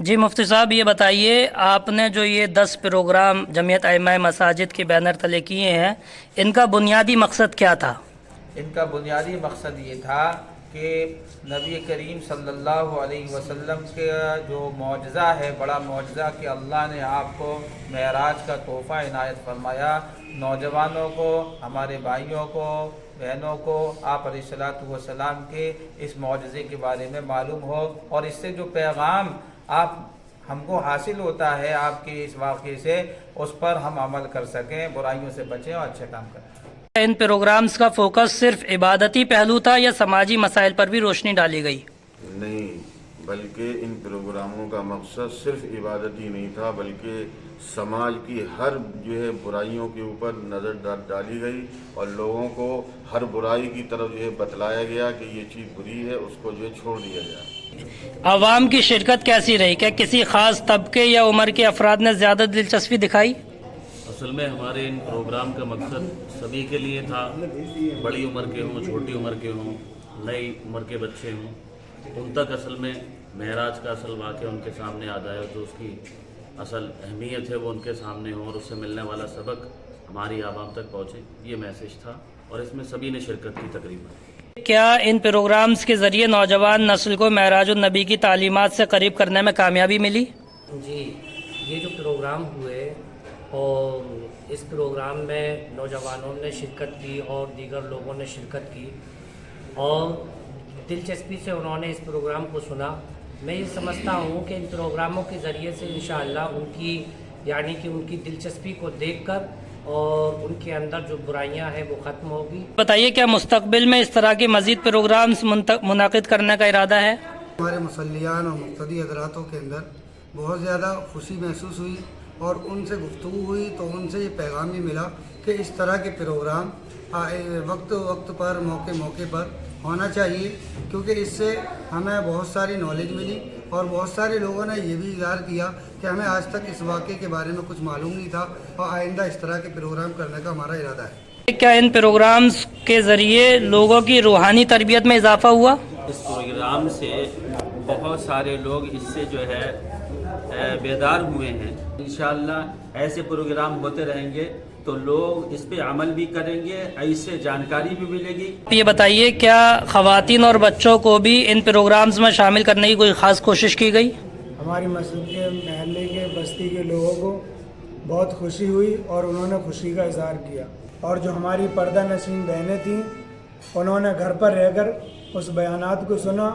جی مفتی صاحب یہ بتائیے، آپ نے جو یہ 10 پروگرام جمعیت ائمہ مساجد کے بینر تلے کیے ہیں، ان کا بنیادی مقصد کیا تھا؟ ان کا بنیادی مقصد یہ تھا کہ نبی کریم صلی اللہ علیہ وسلم کا جو معجزہ ہے، بڑا معجزہ کہ اللہ نے آپ کو معراج کا تحفہ عنایت فرمایا، نوجوانوں کو، ہمارے بھائیوں کو، بہنوں کو آپ علیہ الصلوۃ والسلام کے اس معجزے کے بارے میں معلوم ہو، اور اس سے جو پیغام آپ ہم کو حاصل ہوتا ہے آپ کے اس واقعے سے، اس پر ہم عمل کر سکیں، برائیوں سے بچیں اور اچھے کام کریں۔ ان پروگرامز کا فوکس صرف عبادتی پہلو تھا یا سماجی مسائل پر بھی روشنی ڈالی گئی؟ نہیں، بلکہ ان پروگراموں کا مقصد صرف عبادتی نہیں تھا، بلکہ سماج کی ہر برائیوں کے اوپر نظر ڈالی گئی اور لوگوں کو ہر برائی کی طرف بتلایا گیا کہ یہ چیز بری ہے، اس کو چھوڑ دیا جائے۔ عوام کی شرکت کیسی رہی؟ کیا کسی خاص طبقے یا عمر کے افراد نے زیادہ دلچسپی دکھائی؟ اصل میں ہمارے ان پروگرام کا مقصد سبھی کے لیے تھا، بڑی عمر کے ہوں، چھوٹی عمر کے ہوں، نئی عمر کے بچے ہوں، ان تک اصل میں معراج کا اصل واقعہ ان کے سامنے آ جائے، جو اس کی اصل اہمیت ہے وہ ان کے سامنے ہو، اور اس سے ملنے والا سبق ہماری عوام تک پہنچے، یہ میسیج تھا، اور اس میں سبھی نے شرکت کی تقریباً۔ کیا ان پروگرامز کے ذریعے نوجوان نسل کو معراج النبی کی تعلیمات سے قریب کرنے میں کامیابی ملی؟ جی، یہ جو پروگرام ہوئے اور اس پروگرام میں نوجوانوں نے شرکت کی اور دیگر لوگوں نے شرکت کی، اور دلچسپی سے انہوں نے اس پروگرام کو سنا۔ میں یہ سمجھتا ہوں کہ ان پروگراموں کے ذریعے سے انشاءاللہ ان کی دلچسپی کو دیکھ کر اور ان کے اندر جو برائیاں ہیں وہ ختم ہوگی۔ بتائیے، کیا مستقبل میں اس طرح کے مزید پروگرامز منعقد کرنے کا ارادہ ہے؟ ہمارے مصلیان اور مقتدی حضراتوں کے اندر بہت زیادہ خوشی محسوس ہوئی، اور ان سے گفتگو ہوئی تو ان سے یہ پیغام بھی ملا کہ اس طرح کے پروگرام وقت پر موقع پر ہونا چاہیے، کیونکہ اس سے ہمیں بہت ساری نالج ملی، اور بہت سارے لوگوں نے یہ بھی اظہار کیا کہ ہمیں آج تک اس واقعے کے بارے میں کچھ معلوم نہیں تھا، اور آئندہ اس طرح کے پروگرام کرنے کا ہمارا ارادہ ہے۔ کیا ان پروگرامز کے ذریعے لوگوں کی روحانی تربیت میں اضافہ ہوا؟ اس پروگرام سے بہت سارے لوگ اس سے جو ہے بیدار ہوئے ہیں۔ انشاءاللہ ایسے پروگرام ہوتے رہیں گے تو لوگ اس پہ عمل بھی کریں گے، اس سے جانکاری بھی ملے گی۔ یہ بتائیے، کیا خواتین اور بچوں کو بھی ان پروگرامز میں شامل کرنے کی کوئی خاص کوشش کی گئی؟ ہماری مسجد کے محلے کے بستی کے لوگوں کو بہت خوشی ہوئی اور انہوں نے خوشی کا اظہار کیا، اور جو ہماری پردہ نشین بہنیں تھیں انہوں نے گھر پر رہ کر اس بیانات کو سنا۔